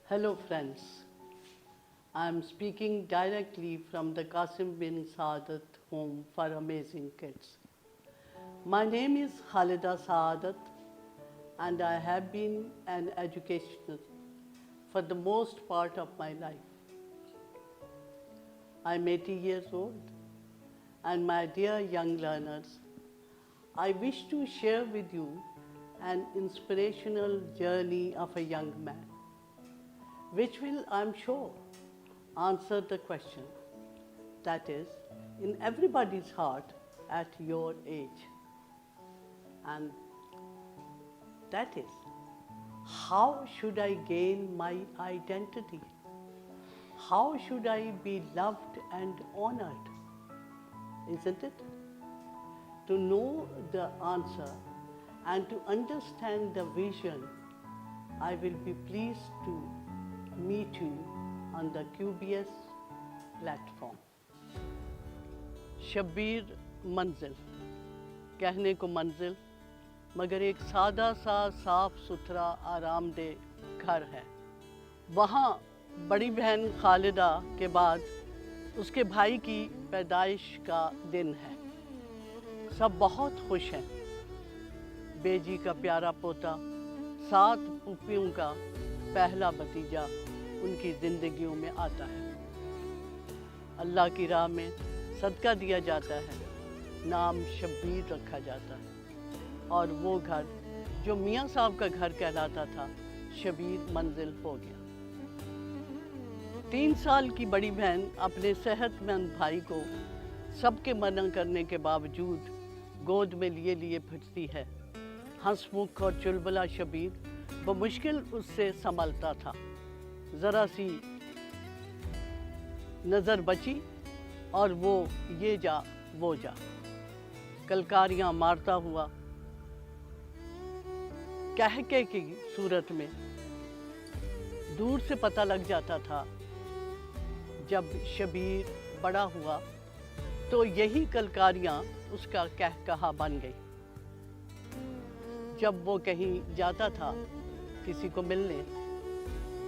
Hello friends, I am speaking directly from the Qasim bin Saadat Home for Amazing Kids. My name is Khalida Saadat and I have been an educational for the most part of my life. I am 80 years old and my dear young learners, I wish to share with you an inspirational journey of a young man, which will, I'm sure, answer the question that is in everybody's heart at your age. And that is, how should I gain my identity? How should I be loved and honored? Isn't it? To know the answer and to understand the vision, I will be pleased to meet you on the QBS platform. Shabbir मंजिल, कहने को मंजिल मगर एक सादा सा साफ सुथरा आरामदेह घर है। वहाँ बड़ी बहन खालिदा के बाद उसके भाई की पैदाइश का दिन है। सब बहुत खुश हैं। बेजी का प्यारा पोता, 7 पुप्पियों का पहला भतीजा उनकी ज़िंदगियों में आता है। अल्लाह की राह में सदका दिया जाता है, नाम शब्बीर रखा जाता है और वो घर जो मियाँ साहब का घर कहलाता था, शब्बीर मंजिल हो गया। 3 साल की बड़ी बहन अपने सेहतमंद भाई को सबके मना करने के बावजूद गोद में लिए लिए फिरती है। हंसमुख और चुलबुला शब्बीर बमुश्किल उससे संभलता था। ज़रा सी नज़र बची और वो ये जा वो जा कलकारियाँ मारता हुआ कहके की सूरत में दूर से पता लग जाता था। जब शब्बीर बड़ा हुआ तो यही कलकारियाँ उसका कहकहा बन गई। जब वो कहीं जाता था किसी को मिलने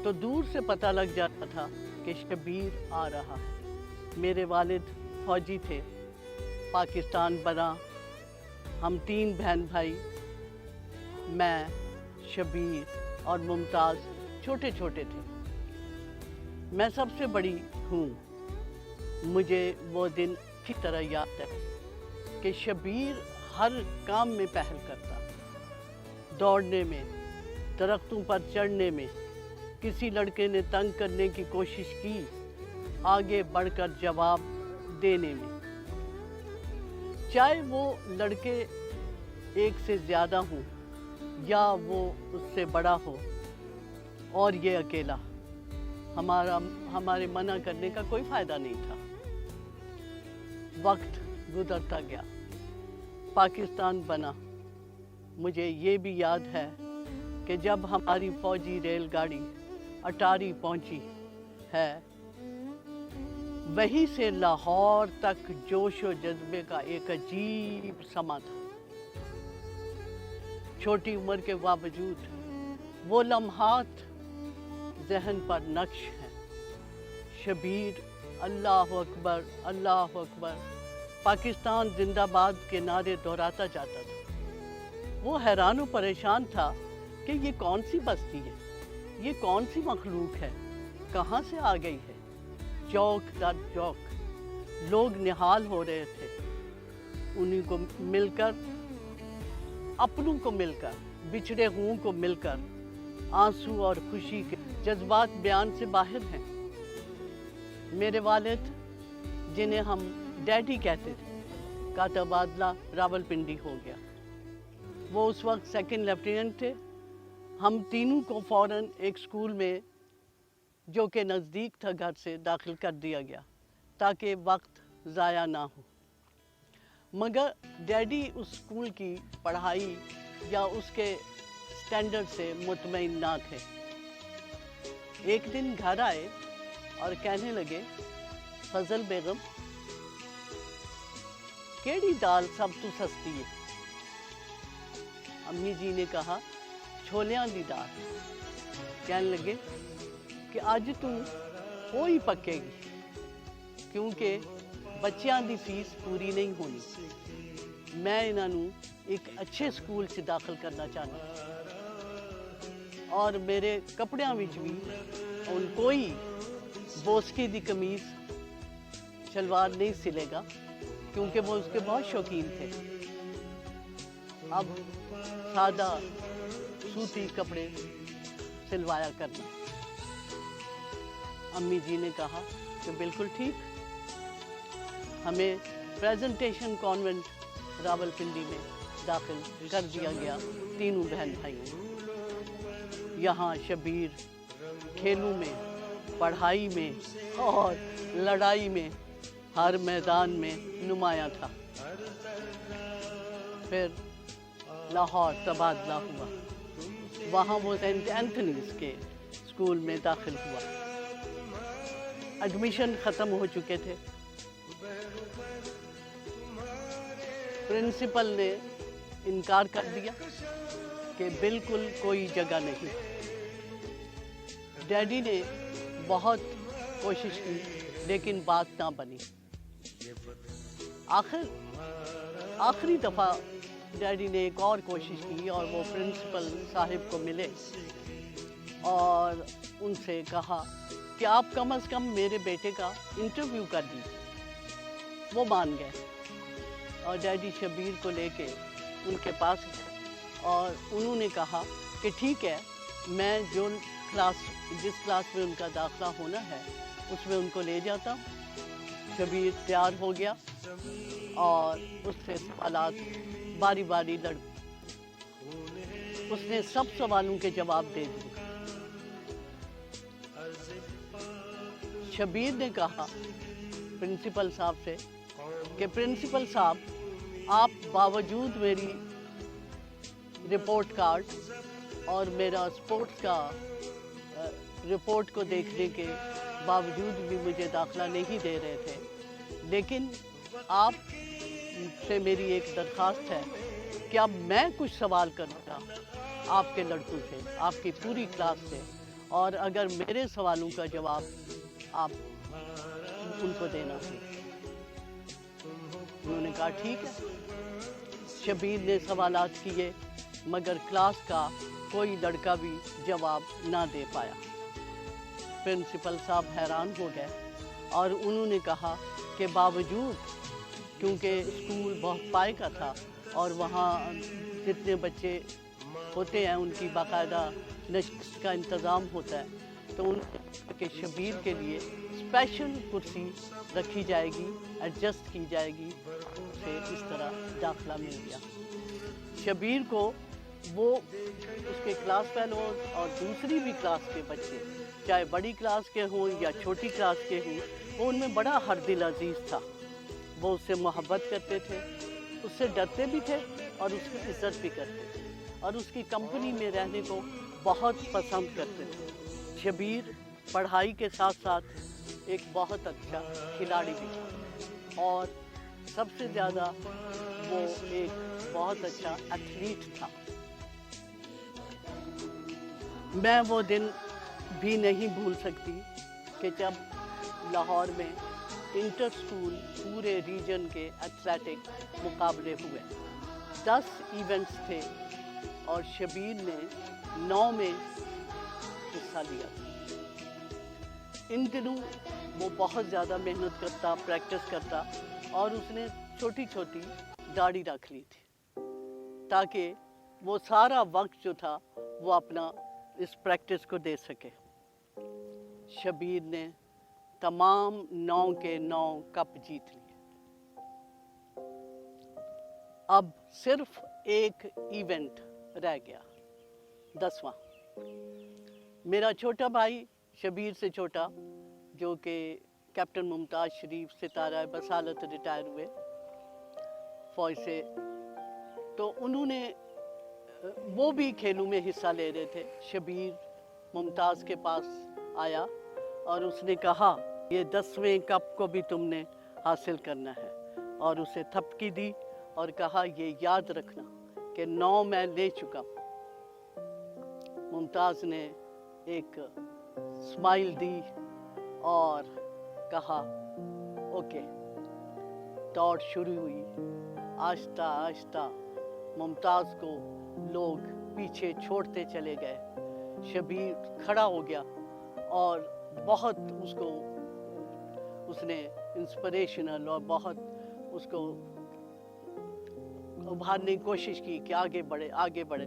तो दूर से पता लग जाता था कि शब्बीर आ रहा है। मेरे वालिद फौजी थे, पाकिस्तान बना। हम 3 बहन भाई, मैं, शब्बीर और मुमताज़ छोटे छोटे थे। मैं सबसे बड़ी हूँ। मुझे वो दिन की तरह याद है कि शब्बीर हर काम में पहल करता, दौड़ने में, दरख्तों पर चढ़ने में, किसी लड़के ने तंग करने की कोशिश की, आगे बढ़कर जवाब देने में। चाहे वो लड़के एक से ज़्यादा हों या वो उससे बड़ा हो और ये अकेला, हमारे मना करने का कोई फ़ायदा नहीं था। वक्त गुजरता गया, पाकिस्तान बना। मुझे ये भी याद है कि जब हमारी फ़ौजी रेलगाड़ी अटारी पहुंची है, वहीं से लाहौर तक जोश व जज्बे का एक अजीब समा था। छोटी उम्र के बावजूद वो लम्हात ज़हन पर नक्श हैं। शब्बीर अल्लाह अकबर, अल्लाह अकबर, पाकिस्तान जिंदाबाद के नारे दोहराता जाता था। वो हैरान व परेशान था कि ये कौन सी बस्ती है, ये कौन सी मखलूक है, कहाँ से आ गई है। चौक दर चौक लोग निहाल हो रहे थे। उन्हीं को मिलकर, अपनों को मिलकर, बिछड़े हुओं को मिलकर आंसू और खुशी के जज्बात बयान से बाहर हैं। मेरे वालिद, जिन्हें हम डैडी कहते थे, का तबादला रावलपिंडी हो गया। वो उस वक्त 2nd लेफ्टिनेंट थे। हम तीनों को फ़ौरन एक स्कूल में जो कि नज़दीक था घर से दाखिल कर दिया गया ताकि वक्त ज़ाया ना हो। मगर डैडी उस स्कूल की पढ़ाई या उसके स्टैंडर्ड से मुतमईन ना थे। एक दिन घर आए और कहने लगे, फजल बेगम, केड़ी दाल सब तू सस्ती है। अम्मी जी ने कहा, छोलियां दी दाल। कहने लगे, کہ اج تو ہو ہی پکے گی کیونکہ بچیاں دی فیس پوری نہیں ہونی. میں انہاں نوں ایک اچھے سکول چ داخل کرنا چاہنا اور میرے کپڑیاں وچ بھی ہن کوئی بوسکی دی قمیض شلوار نہیں سلے گا کیونکہ وہ اس کے بہت شوقین تھے. اب سادہ سوتی کپڑے سلوایا کرنا. امی جی نے کہا کہ بالکل ٹھیک. ہمیں پریزنٹیشن کانوینٹ راولپنڈی میں داخل کر دیا گیا تینوں بہن بھائیوں. یہاں شبیر کھیلوں میں، پڑھائی میں اور لڑائی میں ہر میدان میں نمایاں تھا. پھر لاہور تبادلہ ہوا. وہاں وہ سینٹ اینتھنیز کے اسکول میں داخل ہوا. ایڈمیشن ختم ہو چکے تھے. پرنسپل نے انکار کر دیا کہ بالکل کوئی جگہ نہیں. ڈیڈی نے بہت کوشش کی لیکن بات نہ بنی. آخری دفعہ ڈیڈی نے ایک اور کوشش کی اور وہ پرنسپل صاحب کو ملے اور ان سے کہا کہ آپ کم از کم میرے بیٹے کا انٹرویو کر دیجیے. وہ مان گئے اور ڈیڈی شبیر کو لے کے ان کے پاس گئے اور انہوں نے کہا کہ ٹھیک ہے، میں جس کلاس میں ان کا داخلہ ہونا ہے اس میں ان کو لے جاتا ہوں. شبیر تیار ہو گیا اور اس سے سوالات باری باری اس نے سب سوالوں کے جواب دے دیے. شبیر نے کہا پرنسپل صاحب سے کہ پرنسپل صاحب، آپ باوجود میری رپورٹ کارڈ اور میرا اسپورٹس کا رپورٹ کو دیکھنے کے باوجود بھی مجھے داخلہ نہیں دے رہے تھے، لیکن آپ سے میری ایک درخواست ہے کہ اب میں کچھ سوال کروں گا آپ کے لڑکوں سے، آپ کی پوری کلاس سے، اور اگر میرے سوالوں کا جواب آپ ان کو دینا ہے. انہوں نے کہا ٹھیک ہے. شبیر نے سوالات کیے مگر کلاس کا کوئی لڑکا بھی جواب نہ دے پایا. پرنسپل صاحب حیران ہو گئے اور انہوں نے کہا کہ باوجود، کیونکہ اسکول بہت پائے کا تھا اور وہاں جتنے بچے ہوتے ہیں ان کی باقاعدہ نشست کا انتظام ہوتا ہے، تو ان کے شبیر کے لیے اسپیشل کرسی رکھی جائے گی، ایڈجسٹ کی جائے گی. اسے اس طرح داخلہ مل گیا. شبیر کو وہ اس کے کلاس فیلوز اور دوسری بھی کلاس کے بچے، چاہے بڑی کلاس کے ہوں یا چھوٹی کلاس کے ہوں، وہ ان میں بڑا ہر دل عزیز تھا. وہ اس سے محبت کرتے تھے، اس سے ڈرتے بھی تھے اور اس کی عزت بھی کرتے تھے اور اس کی کمپنی میں رہنے کو بہت پسند کرتے تھے. شبیر پڑھائی کے ساتھ ساتھ ایک بہت اچھا کھلاڑی بھی تھا اور سب سے زیادہ وہ ایک بہت اچھا ایتھلیٹ تھا. میں وہ دن بھی نہیں بھول سکتی کہ جب لاہور میں انٹر سکول پورے ریجن کے ایتھلیٹک مقابلے ہوئے. 10 ایونٹس تھے اور شبیر نے 9 میں حصہ لیا. ان دنوں وہ بہت زیادہ محنت کرتا، پریکٹس کرتا اور اس نے چھوٹی چھوٹی داڑھی رکھ لی تھی تاکہ وہ سارا وقت جو تھا وہ اپنا اس پریکٹس کو دے سکے. شبیر نے تمام 9 کے 9 کپ جیت لیے. اب صرف ایک ایونٹ رہ گیا، 10واں. میرا چھوٹا بھائی شبیر سے چھوٹا، جو کہ کیپٹن ممتاز شریف ستارہ بسالت ریٹائر ہوئے فوج سے، تو انہوں نے وہ بھی کھیلوں میں حصہ لے رہے تھے. شبیر ممتاز کے پاس آیا اور اس نے کہا یہ 10ویں کپ کو بھی تم نے حاصل کرنا ہے، اور اسے تھپکی دی اور کہا یہ یاد رکھنا کہ 9 میں لے چکا. ممتاز نے ایک स्माइल दी और कहा ओके। दौड़ शुरू हुई। आहिस्ता आहिस्ता मुमताज़ को लोग पीछे छोड़ते चले गए। शबीर खड़ा हो गया और बहुत उसने इंस्पिरेशनल और बहुत उसको उभारने की कोशिश की कि आगे बढ़े आगे बढ़े।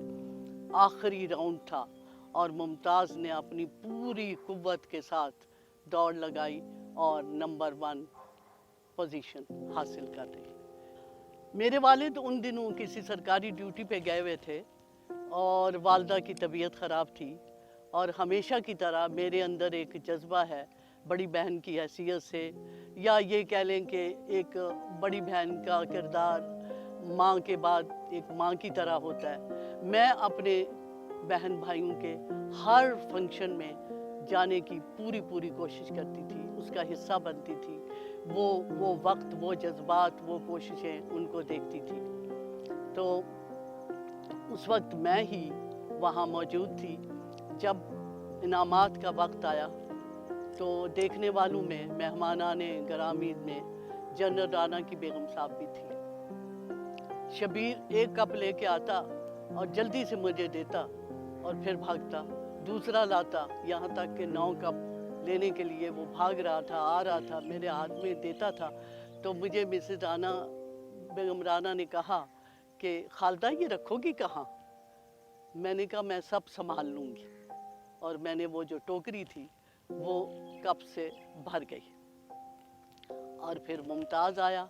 आखिरी राउंड था और मुमताज़ ने अपनी पूरी कुव्वत के साथ दौड़ लगाई और नंबर 1 पोजीशन हासिल कर रही। मेरे वालिद उन दिनों किसी सरकारी ड्यूटी पे गए हुए थे और वालदा की तबीयत ख़राब थी, और हमेशा की तरह मेरे अंदर एक जज्बा है बड़ी बहन की हैसियत से, या ये कह लें कि एक बड़ी बहन का किरदार माँ के बाद एक माँ की तरह होता है। मैं अपने बहन भाइयों के हर फंक्शन में जाने की पूरी कोशिश करती थी, उसका हिस्सा बनती थी। वो वक्त, वो जज्बात, वो कोशिशें उनको देखती थी। तो उस वक्त मैं ही वहाँ मौजूद थी। जब इनामात का वक्त आया तो देखने वालों में, मेहमानाने गिरामी में जनरल राना की बेगम साहब भी थी। शबीर एक कप लेके आता और जल्दी से मुझे देता और फिर भागता, दूसरा लाता, यहाँ तक कि 9 कप लेने के लिए वो भाग रहा था, आ रहा था, मेरे हाथ में देता था। तो मुझे मिसेस राना, बेगम राना ने कहा कि खालदा ये रखोगी कहाँ? मैंने कहा मैं सब संभाल लूँगी, और मैंने वो जो टोकरी थी वो कप से भर गई। और फिर मुमताज़ आया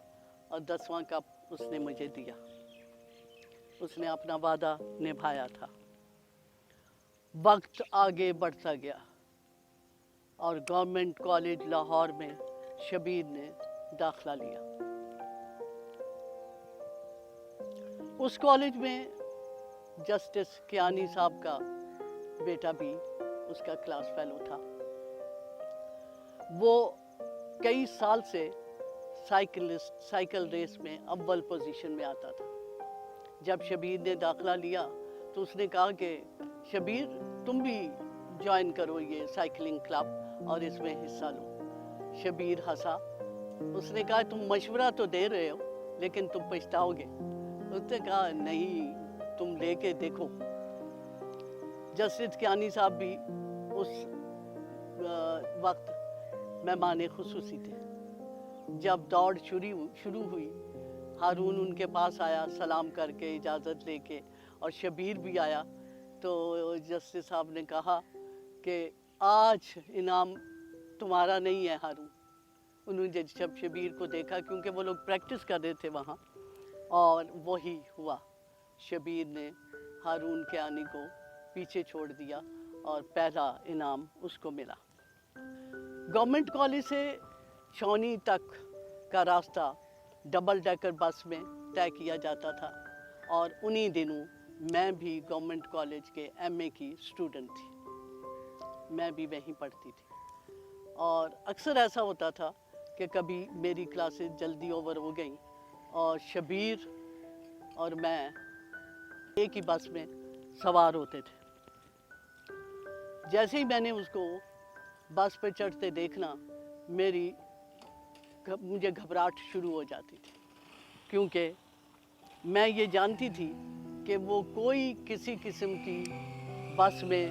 और 10वां कप उसने मुझे दिया। उसने अपना वादा निभाया था। वक्त आगे बढ़ता गया और गवर्नमेंट कॉलेज लाहौर में शबीर ने दाखिला लिया। उस कॉलेज में जस्टिस कियानी साहब का बेटा भी उसका क्लास फेलो था। वो कई साल से साइकिल रेस में अव्वल पोजीशन में आता था। जब शबीर ने दाखिला लिया तो उसने कहा कि शबीर तुम भी ज्वाइन करो ये साइकिलिंग क्लब और इसमें हिस्सा लो। शबीर हंसा। उसने कहा तुम मशवरा तो दे रहे हो लेकिन तुम पछताओगे। उसने कहा नहीं, तुम लेके देखो। जस्टिस कियानी साहब भी उस वक्त मेहमान खुसूसी थे। जब दौड़ शुरू हुई, हारून उनके पास आया सलाम करके, इजाज़त लेके, और शबीर भी आया। तो जस्टिस साहब ने कहा कि आज इनाम तुम्हारा नहीं है हारून। उन्होंने जब शबीर को देखा, क्योंकि वो लोग प्रैक्टिस कर रहे थे वहाँ, और वही हुआ। शबीर ने हारून कियानी को पीछे छोड़ दिया और पहला इनाम उसको मिला। गवर्नमेंट कॉलेज से छावनी तक का रास्ता डबल डेकर बस में तय किया जाता था, और उन्हीं दिनों मैं भी गवर्नमेंट कॉलेज के एमए की स्टूडेंट थी। मैं भी वहीं पढ़ती थी, और अक्सर ऐसा होता था कि कभी मेरी क्लासेस जल्दी ओवर हो गई और शबीर और मैं एक ही बस में सवार होते थे। जैसे ही मैंने उसको बस पे चढ़ते देखना, मुझे घबराहट शुरू हो जाती थी, क्योंकि मैं ये जानती थी कि वो कोई किसी किस्म की बस में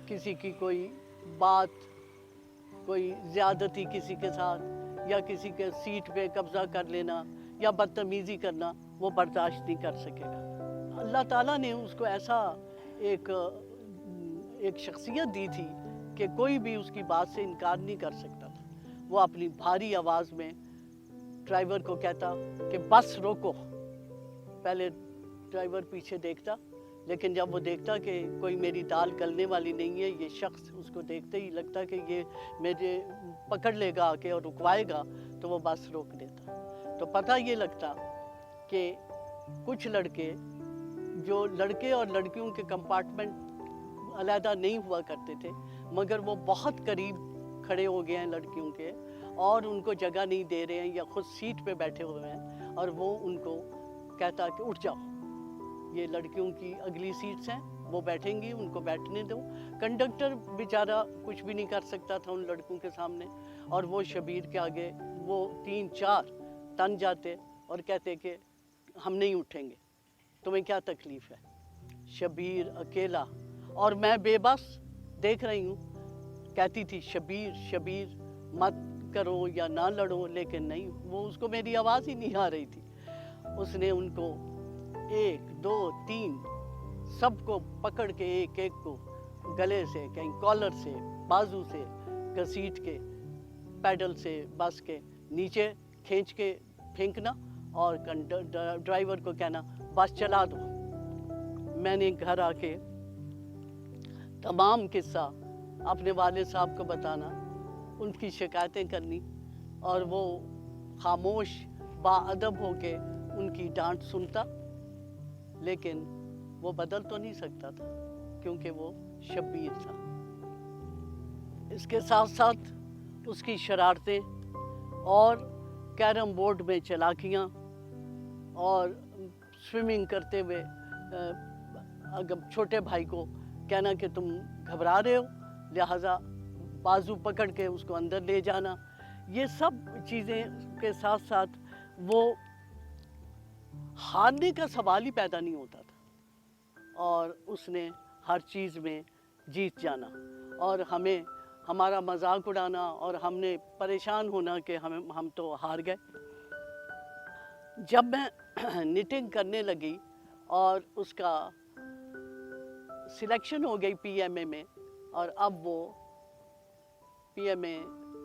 किसी की कोई बात, कोई ज़्यादती किसी के साथ, या किसी के सीट पे कब्ज़ा कर लेना या बदतमीज़ी करना वो बर्दाश्त नहीं कर सकेगा। अल्लाह ताला ने उसको ऐसा एक शख्सियत दी थी कि कोई भी उसकी बात से इनकार नहीं कर सकता था। वो अपनी भारी आवाज़ में ड्राइवर को कहता कि बस रोको। पहले ड्राइवर पीछे देखता, लेकिन जब वो देखता कि कोई मेरी दाल गलने वाली नहीं है, ये शख्स उसको देखते ही लगता कि ये मुझे पकड़ लेगा आके और रुकवाएगा, तो वो बस रोक देता। तो पता ये लगता कि कुछ लड़के, जो लड़के और लड़कियों के कंपार्टमेंट अलहदा नहीं हुआ करते थे, मगर वो बहुत करीब खड़े हो गए हैं लड़कियों के, और उनको जगह नहीं दे रहे हैं या खुद सीट पे बैठे हुए हैं, और वो उनको कहता कि उठ जाओ, ये लड़कियों की अगली सीट्स हैं, वो बैठेंगी, उनको बैठने दो। कंडक्टर बेचारा कुछ भी नहीं कर सकता था उन लड़कों के सामने, और वो शबीर के आगे वो 3-4 तन जाते और कहते कि हम नहीं उठेंगे, तुम्हें क्या तकलीफ़ है। शबीर अकेला और मैं बेबस देख रही हूँ, कहती थी शबीर शबीर मत करो या ना लड़ो, लेकिन नहीं, वो उसको मेरी आवाज़ ही नहीं आ रही थी। उसने उनको 1 2 3 सबको पकड़ के एक एक को गले से, कहीं कॉलर से, बाजू से घसीट के, पैडल से बस के नीचे खींच के फेंकना और ड्राइवर को कहना बस चला दो। मैंने घर आके तमाम किस्सा अपने वालिद साहब को बताना, उनकी शिकायतें करनी, और वो खामोश बाअदब होके उनकी डांट सुनता, लेकिन वो बदल तो नहीं सकता था क्योंकि वो शबीर था। इसके साथ साथ उसकी शरारतें और कैरम बोर्ड में चालाकियाँ और स्विमिंग करते हुए अगर छोटे भाई को कहना कि तुम घबरा रहे हो, लिहाजा बाजू पकड़ के उसको अंदर ले जाना, ये सब चीज़ें के साथ साथ वो हारने का सवाल ही पैदा नहीं होता था, और उसने हर चीज़ में जीत जाना और हमें हमारा मजाक उड़ाना और हमने परेशान होना कि हम तो हार गए। जब मैं निटिंग करने लगी और उसका सिलेक्शन हो गई पीएमए में, और अब वो पीएमए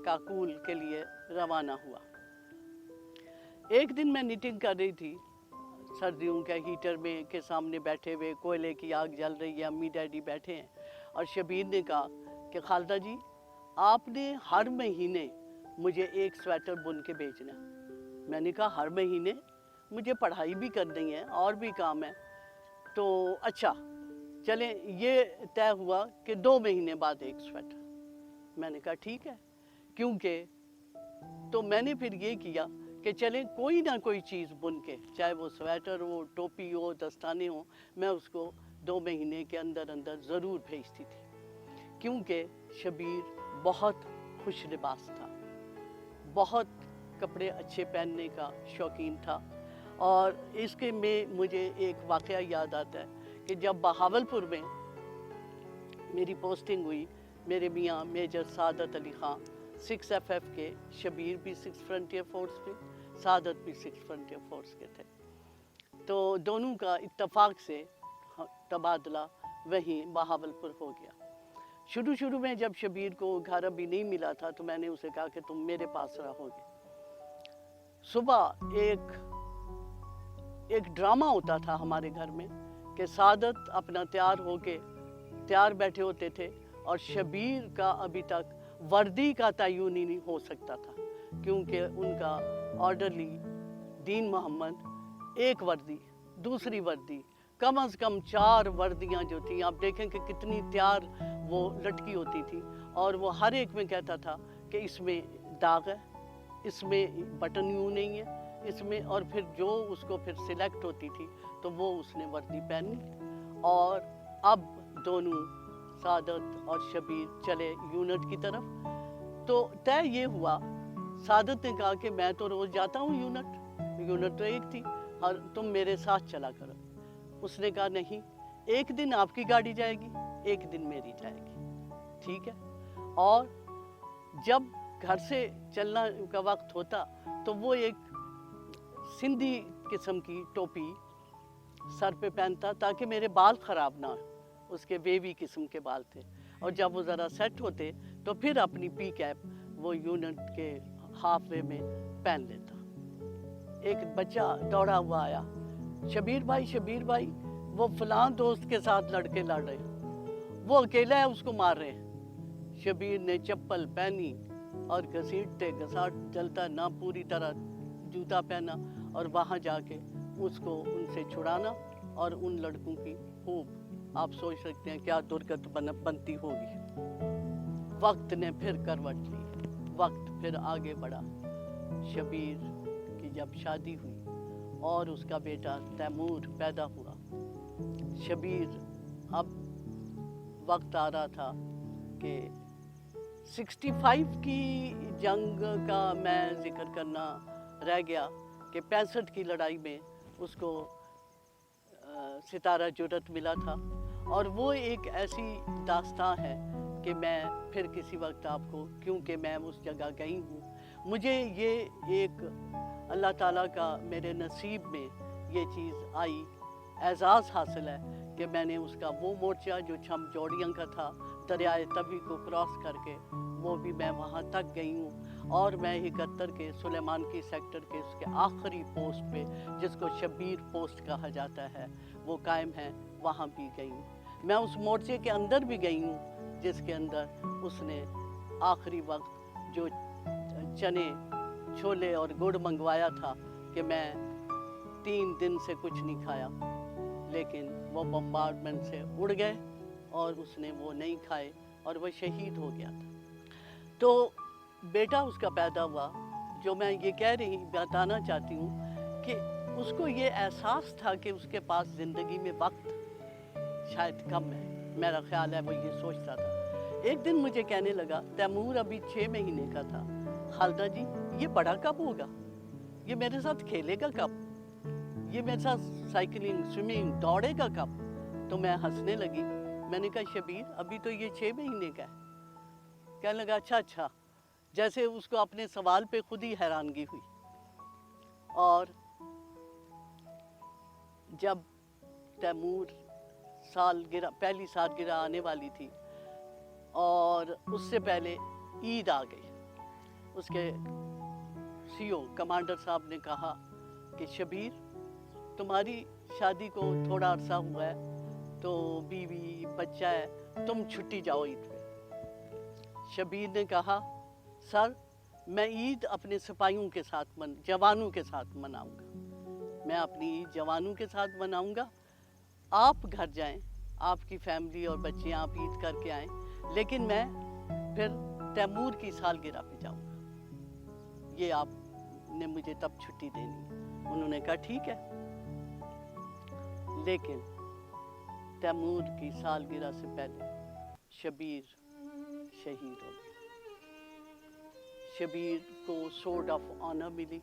काकूल के लिए रवाना हुआ। एक दिन मैं निटिंग कर रही थी सर्दियों के हीटर में के सामने बैठे हुए, कोयले की आग जल रही है, अम्मी डैडी बैठे हैं, और शबीर ने कहा कि खालदा जी आपने हर महीने मुझे एक स्वेटर बुन के बेचना है। मैंने कहा हर महीने? मुझे पढ़ाई भी करनी है और भी काम है। तो अच्छा चलें, ये तय हुआ कि 2 महीने बाद एक स्वेटर। मैंने कहा ठीक है, क्योंकि तो मैंने फिर ये किया कि चलें कोई ना कोई चीज़ बुन के, चाहे वो स्वेटर हो, टोपी हो, दस्ताने हो, मैं उसको 2 महीने के अंदर अंदर ज़रूर भेजती थी, क्योंकि शबीर बहुत खुश लिबास था, बहुत कपड़े अच्छे पहनने का शौकीन था। और इसके में मुझे एक वाक़या याद आता है कि जब बहावलपुर में मेरी पोस्टिंग हुई, मेरे मियाँ मेजर सादत अली ख़ान 6FF के, शबीर भी 6 फ्रंटियर फोर्स पे, सादत भी 6 फ्रंटियर फोर्स के थे, तो दोनों का इत्तफाक से तबादला वहीं बहावलपुर हो गया। शुरू में जब शबीर को घर अभी नहीं मिला था तो मैंने उसे कहा कि तुम मेरे पास रहोगे। सुबह एक ड्रामा होता था हमारे घर में कि सादत अपना तैयार बैठे होते थे, और शबीर का अभी तक वर्दी का तयन ही नहीं हो सकता था, क्योंकि उनका ऑर्डरली दीन मोहम्मद एक वर्दी, दूसरी वर्दी, कम अज़ कम 4 वर्दियाँ जो थी, आप देखें कि कितनी तैयार वो लटकी होती थी, और वो हर एक में कहता था कि इसमें दाग है, इसमें बटन यूँ नहीं है, इसमें, और फिर जो उसको फिर सिलेक्ट होती थी तो वो उसने वर्दी पहनी। और अब दोनों सादत और शबीर चले यूनिट की तरफ। तो तय ये हुआ, सादत ने कहा कि मैं तो रोज़ जाता हूँ यूनिट तो एक थी, और तुम मेरे साथ चला करो। उसने कहा नहीं, एक दिन आपकी गाड़ी जाएगी, एक दिन मेरी जाएगी, ठीक है। और जब घर से चलना का वक्त होता तो वो एक सिंधी किस्म की टोपी सर पे पहनता ताकि मेरे बाल ख़राब ना हो, उसके वेवी किस्म के बाल थे, और जब वो ज़रा सेट होते तो फिर अपनी पी कैप वो यूनिट के हाफ वे में पहन लेता। एक बच्चा दौड़ा हुआ आया, शबीर भाई वो फलां दोस्त के साथ लड़के लड़ रहे हैं, वो अकेला है, उसको मार रहे हैं। शबीर ने चप्पल पहनी और घसीटते घसाट चलता ना पूरी तरह जूता पहना, और वहाँ जाके उसको उनसे छुड़ाना, और उन लड़कों की खूब, आप सोच सकते हैं क्या दुर्गत बनती होगी। वक्त ने फिर करवट ली, वक्त फिर आगे बढ़ा। शबीर की जब शादी हुई और उसका बेटा तैमूर पैदा हुआ, शबीर अब وقت آ رہا تھا کہ 65 کی جنگ کا میں ذکر کرنا رہ گیا کہ 65 کی لڑائی میں اس کو ستارہ جرأت ملا تھا، اور وہ ایک ایسی داستان ہے کہ میں پھر کسی وقت آپ کو، کیونکہ میں اس جگہ گئی ہوں، مجھے یہ ایک اللہ تعالیٰ کا میرے نصیب میں یہ چیز آئی، اعزاز حاصل ہے کہ میں نے اس کا وہ مورچہ جو چھم جوڑیاں کا تھا دریائے تبی کو کراس کر کے، وہ بھی میں وہاں تک گئی ہوں، اور میں 71 کے سلیمان کی سیکٹر کے اس کے آخری پوسٹ پہ جس کو شبیر پوسٹ کہا جاتا ہے وہ قائم ہے، وہاں بھی گئی ہوں۔ میں اس مورچے کے اندر بھی گئی ہوں جس کے اندر اس نے آخری وقت جو چنے چھولے اور گڑ منگوایا تھا کہ میں 3 دن سے کچھ نہیں کھایا، لیکن وہ بمبارڈمنٹ سے اڑ گئے اور اس نے وہ نہیں کھائے اور وہ شہید ہو گیا تھا۔ تو بیٹا اس کا پیدا ہوا، جو میں یہ بتانا چاہتی ہوں کہ اس کو یہ احساس تھا کہ اس کے پاس زندگی میں وقت شاید کم ہے، میرا خیال ہے وہ یہ سوچتا تھا۔ ایک دن مجھے کہنے لگا، تیمور ابھی 6 مہینے کا تھا، خالدہ جی یہ بڑا کب ہوگا؟ یہ میرے ساتھ کھیلے گا کب؟ یہ میرے ساتھ سائیکلنگ، سوئمنگ، دوڑے گا کب؟ تو میں ہنسنے لگی، میں نے کہا شبیر ابھی تو یہ 6 مہینے کا ہے۔ کہنے لگا اچھا، جیسے اس کو اپنے سوال پہ خود ہی حیرانگی ہوئی۔ اور جب تیمور پہلی سالگرہ آنے والی تھی اور اس سے پہلے عید آ گئی، اس کے CO کمانڈر صاحب نے کہا کہ شبیر تمہاری شادی کو تھوڑا عرصہ ہوا ہے، تو بیوی بچہ ہے، تم چھٹی جاؤ عید پہ۔ شبیر نے کہا سر میں عید اپنے سپاہیوں کے ساتھ جوانوں کے ساتھ مناؤں گا، میں اپنی عید جوانوں کے ساتھ مناؤں گا، آپ گھر جائیں، آپ کی فیملی اور بچے آپ عید کر کے آئیں، لیکن میں پھر تیمور کی سالگرہ پہ جاؤں گا، یہ آپ نے مجھے تب چھٹی دینی ہے۔ انہوں نے کہا ٹھیک ہے، لیکن تیمور کی سالگرہ سے پہلے شبیر شہید ہو گیا۔ شبیر کو سورڈ آف آنر ملی،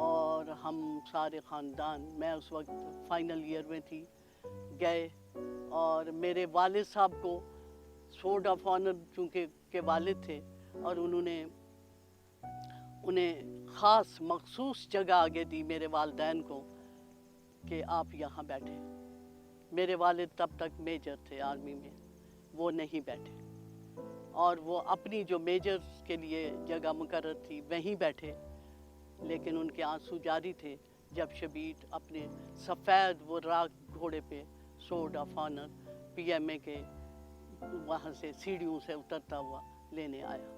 اور ہم سارے خاندان، میں اس وقت فائنل ایئر میں تھی، گئے، اور میرے والد صاحب کو سورڈ آف آنر چونکہ کے والد تھے، اور انہیں خاص مخصوص جگہ آگے دی میرے والدین کو کہ آپ یہاں بیٹھے۔ میرے والد تب تک میجر تھے آرمی میں، وہ نہیں بیٹھے، اور وہ اپنی جو میجرز کے لیے جگہ مقرر تھی وہیں بیٹھے، لیکن ان کے آنسو جاری تھے جب شبیر اپنے سفید وہ راک گھوڑے پہ سورڈ آف آنر PMA کے وہاں سے سیڑھیوں سے اترتا ہوا لینے آیا۔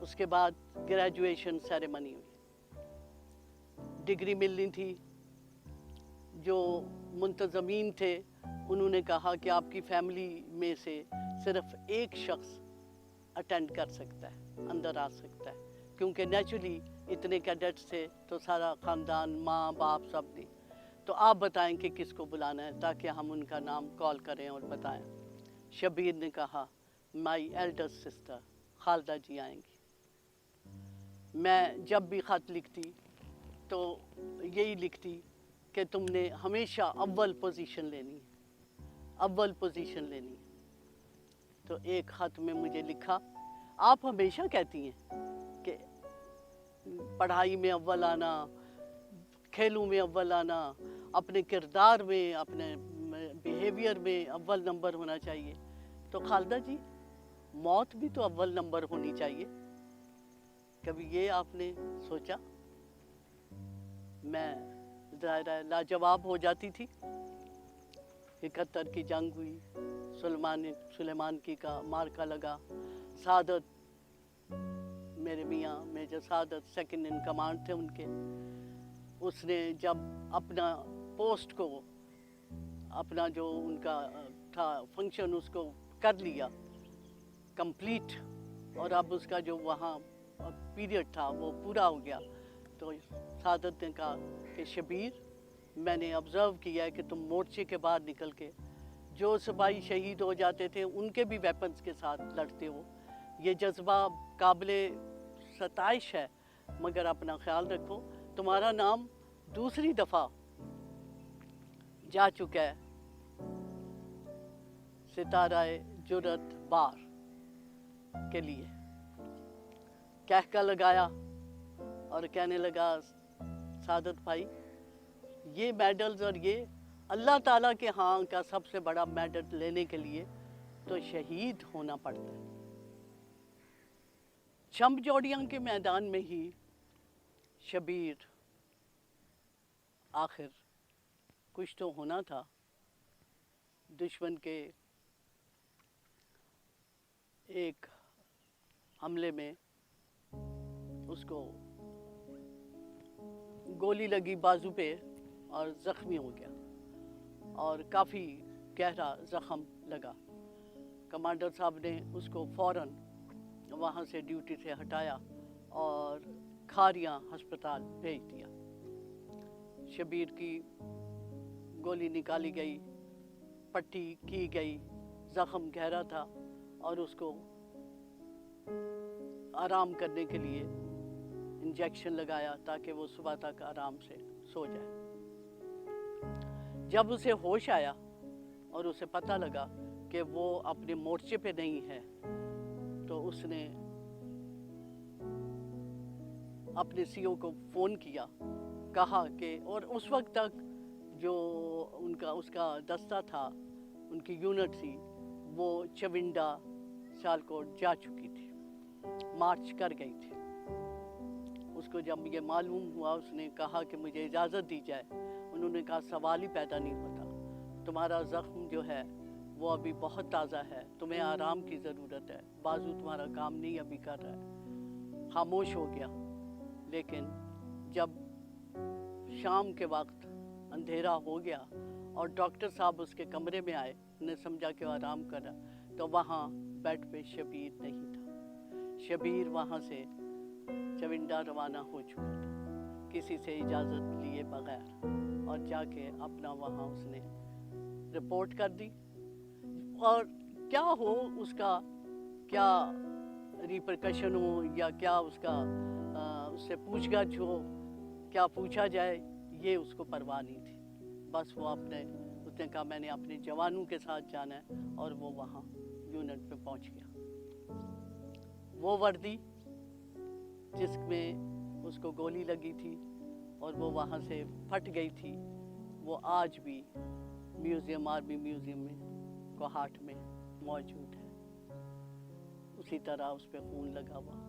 اس کے بعد گریجویشن سیریمنی ہوئی، ڈگری ملنی تھی، جو منتظمین تھے انہوں نے کہا کہ آپ کی فیملی میں سے صرف ایک شخص اٹینڈ کر سکتا ہے، اندر آ سکتا ہے، کیونکہ نیچرلی اتنے کیڈٹس تھے تو سارا خاندان، ماں باپ سب نے، تو آپ بتائیں کہ کس کو بلانا ہے تاکہ ہم ان کا نام کال کریں اور بتائیں۔ شبیر نے کہا مائی ایلڈر سسٹر خالدہ جی آئیں گی۔ میں جب بھی خط لکھتی تو یہی لکھتی کہ تم نے ہمیشہ اول پوزیشن لینی ہے، اول پوزیشن لینی ہے۔ تو ایک خط میں مجھے لکھا، آپ ہمیشہ کہتی ہیں کہ پڑھائی میں اول آنا، کھیلوں میں اول آنا، اپنے کردار میں، اپنے بیہیویئر میں اول نمبر ہونا چاہیے، تو خالدہ جی موت بھی تو اول نمبر ہونی چاہیے، کبھی یہ آپ نے سوچا؟ میں ظاہر لاجواب ہو جاتی تھی۔ 71 کی جنگ ہوئی، سلیمان کی کا مارکا لگا، سعادت میرے میاں میجر سعادت سیکنڈ ان کمانڈ تھے ان کے، اس نے جب اپنا پوسٹ کو، اپنا جو ان کا تھا فنکشن اس کو کر لیا کمپلیٹ، اور اب اس کا جو وہاں پیریڈ تھا وہ پورا ہو گیا، تو سعادت نے کہا کہ شبیر میں نے آبزرو کیا ہے کہ تم مورچے کے باہر نکل کے جو سپاہی شہید ہو جاتے تھے ان کے بھی ویپنز کے ساتھ لڑتے ہو. یہ جذبہ قابل ستائش ہے، مگر اپنا خیال رکھو تمہارا نام دوسری دفعہ جا چکا ہے ستارہ جرت بار کے لیے. کہکا لگایا اور کہنے لگا سعادت بھائی یہ میڈلز اور یہ اللہ تعالیٰ کے ہاں کا سب سے بڑا میڈل لینے کے لیے تو شہید ہونا پڑتا ہے. چمب جوڑیاں کے میدان میں ہی شبیر آخر کچھ تو ہونا تھا. دشمن کے ایک حملے میں اس کو گولی لگی بازو پہ اور زخمی ہو گیا اور کافی گہرا زخم لگا. کمانڈر صاحب نے اس کو فوراً وہاں سے ڈیوٹی سے ہٹایا اور کھاریاں ہسپتال بھیج دیا. شبیر کی گولی نکالی گئی، پٹی کی گئی، زخم گہرا تھا اور اس کو آرام کرنے کے لیے انجیکشن لگایا تاکہ وہ صبح تک آرام سے سو جائے. جب اسے ہوش آیا اور اسے پتہ لگا کہ وہ اپنے مورچے پہ نہیں ہے تو اس نے اپنے سی او کو فون کیا، کہا کہ اور اس وقت تک جو اس کا دستہ تھا، ان کی یونٹ تھی، وہ چونڈا سیالکوٹ جا چکی تھی، مارچ کر گئی تھی. اس کو جب یہ معلوم ہوا اس نے کہا کہ مجھے اجازت دی جائے. انہوں نے کہا سوال ہی پیدا نہیں ہوتا، تمہارا زخم جو ہے وہ ابھی بہت تازہ ہے، تمہیں آرام کی ضرورت ہے، بازو تمہارا کام نہیں ابھی کر رہا ہے. خاموش ہو گیا. لیکن جب شام کے وقت اندھیرا ہو گیا اور ڈاکٹر صاحب اس کے کمرے میں آئے، انہیں سمجھا کہ وہ آرام کر رہا، تو وہاں بیڈ پہ شبیر نہیں تھا. شبیر وہاں سے چونڈا روانہ ہو چکا تھا کسی سے اجازت لیے بغیر، اور جا کے اپنا وہاں اس نے رپورٹ کر دی. اور کیا ہو اس کا کیا ریپرکشن ہو یا کیا اس کا اس سے پوچھ گچھ ہو، کیا پوچھا جائے، یہ اس کو پرواہ نہیں تھی. بس وہ اس نے کہا میں نے اپنے جوانوں کے ساتھ جانا ہے، اور وہ وہاں یونٹ پہ پہنچ گیا. وہ وردی جس میں اس کو گولی لگی تھی اور وہ وہاں سے پھٹ گئی تھی، وہ آج بھی میوزیم، آرمی میوزیم میں کوہاٹ میں موجود ہے. اسی طرح اس پہ خون لگا ہوا.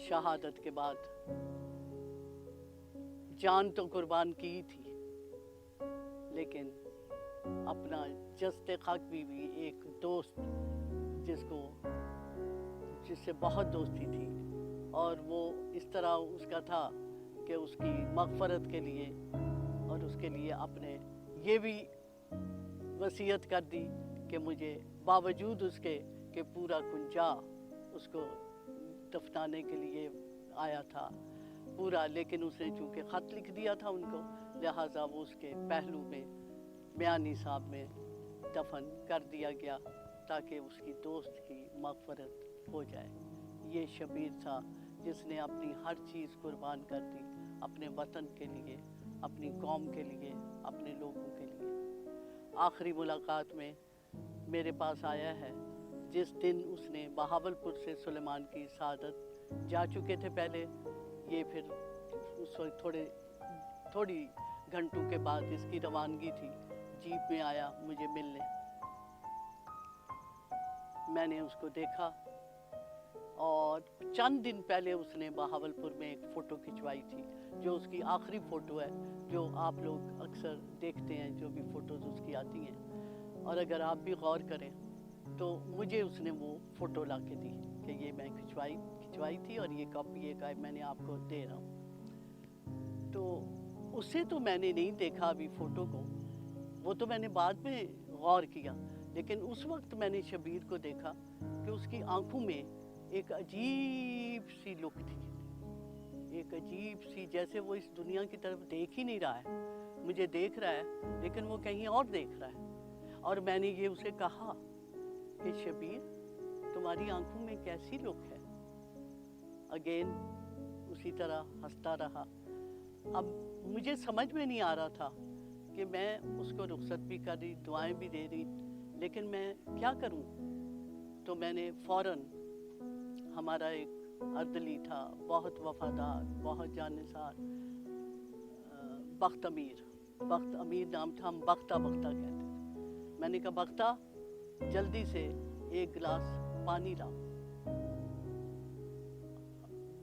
شہادت کے بعد جان تو قربان کی تھی، لیکن اپنا جسد خاک بھی ایک دوست جس سے بہت دوستی تھی، اور وہ اس طرح اس کا تھا کہ اس کی مغفرت کے لیے اور اس کے لیے اپنے یہ بھی وصیت کر دی کہ مجھے باوجود اس کے کہ پورا کنجا اس کو دفنانے کے لیے آیا تھا پورا، لیکن اس نے چونکہ خط لکھ دیا تھا ان کو، لہٰذا وہ اس کے پہلو میں میانی صاحب میں دفن کر دیا گیا تاکہ اس کی دوست کی مغفرت ہو جائے. یہ شبیر تھا جس نے اپنی ہر چیز قربان کر دی اپنے وطن کے لیے، اپنی قوم کے لیے، اپنے لوگوں کے لیے. آخری ملاقات میں میرے پاس آیا ہے جس دن اس نے بہاولپور سے سلیمان کی سعادت جا چکے تھے پہلے. یہ پھر اس وقت تھوڑی گھنٹوں کے بعد اس کی روانگی تھی، جیپ میں آیا مجھے ملنے. میں نے اس کو دیکھا اور چند دن پہلے اس نے بہاولپور میں ایک فوٹو کھنچوائی تھی جو اس کی آخری فوٹو ہے، جو آپ لوگ اکثر دیکھتے ہیں جو بھی فوٹوز اس کی آتی ہیں. اور اگر آپ بھی غور کریں تو مجھے اس نے وہ فوٹو لا کے دی کہ یہ میں کھنچوائی تھی اور یہ کاپی ایک میں نے آپ کو دے رہا ہوں. تو اسے تو میں نے نہیں دیکھا ابھی فوٹو کو، وہ تو میں نے بعد میں غور کیا، لیکن اس وقت میں نے شبیر کو دیکھا کہ اس کی آنکھوں میں ایک عجیب سی لک تھی. एक अजीब सी, जैसे वो इस दुनिया की तरफ देख ही नहीं रहा है, मुझे देख रहा है लेकिन वो कहीं और देख रहा है। और मैंने ये उसे कहा कि शबीर तुम्हारी आंखों में कैसी लुक है। अगेन उसी तरह हंसता रहा। अब मुझे समझ में नहीं आ रहा था कि मैं उसको रुखसत भी कर रही, दुआएं भी दे रही, लेकिन मैं क्या करूं। तो मैंने फ़ौरन, हमारा एक अर्दली था, बहुत वफादार, बहुत जानसार, बख्त अमीर नाम था, हम बख्ता बख्ता कहते थे। मैंने कहा बख्ता जल्दी से एक गिलास पानी लाओ।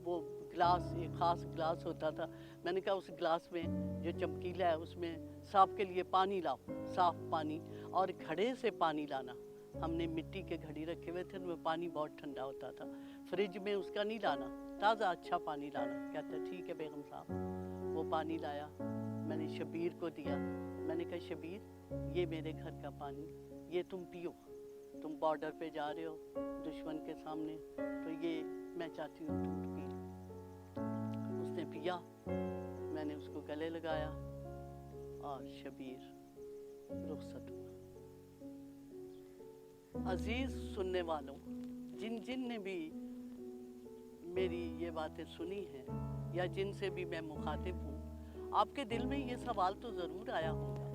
वो गिलास एक ख़ास गिलास होता था। मैंने कहा उस गिलास में जो चमकीला है उसमें साफ़ के लिए पानी लाओ, साफ़ पानी, और घड़े से पानी लाना। हमने मिट्टी के घड़ी रखे हुए थे, उनमें पानी बहुत ठंडा होता था, फ्रिज में उसका नहीं लाना, ताज़ा अच्छा पानी लाना। कहता ठीक है बेगम साहब। वो पानी लाया, मैंने शबीर को दिया। मैंने कहा शबीर ये मेरे घर का पानी, ये तुम पियो, तुम बॉर्डर पे जा रहे हो दुश्मन के सामने, तो ये मैं चाहती हूँ तुम पी लो। उसने पिया, मैंने उसको गले लगाया और शबीर रुखसत हुआ। अजीज सुनने वालों, जिन जिन ने भी मेरी ये बातें सुनी हैं या जिनसे भी मैं मुखातिब हूँ, आपके दिल में ये सवाल तो ज़रूर आया होगा,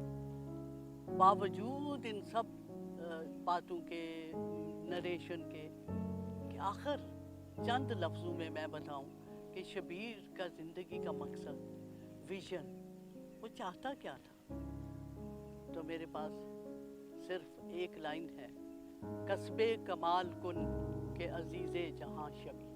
बावजूद इन सब बातों के, नरेशन के, कि आखिर चंद लफ्ज़ों में मैं बताऊं कि शबीर का ज़िंदगी का मकसद, विजन, वो चाहता क्या था। तो मेरे पास सिर्फ एक लाइन है, कस्बे कमाल कुन के अजीज़े जहां शबी।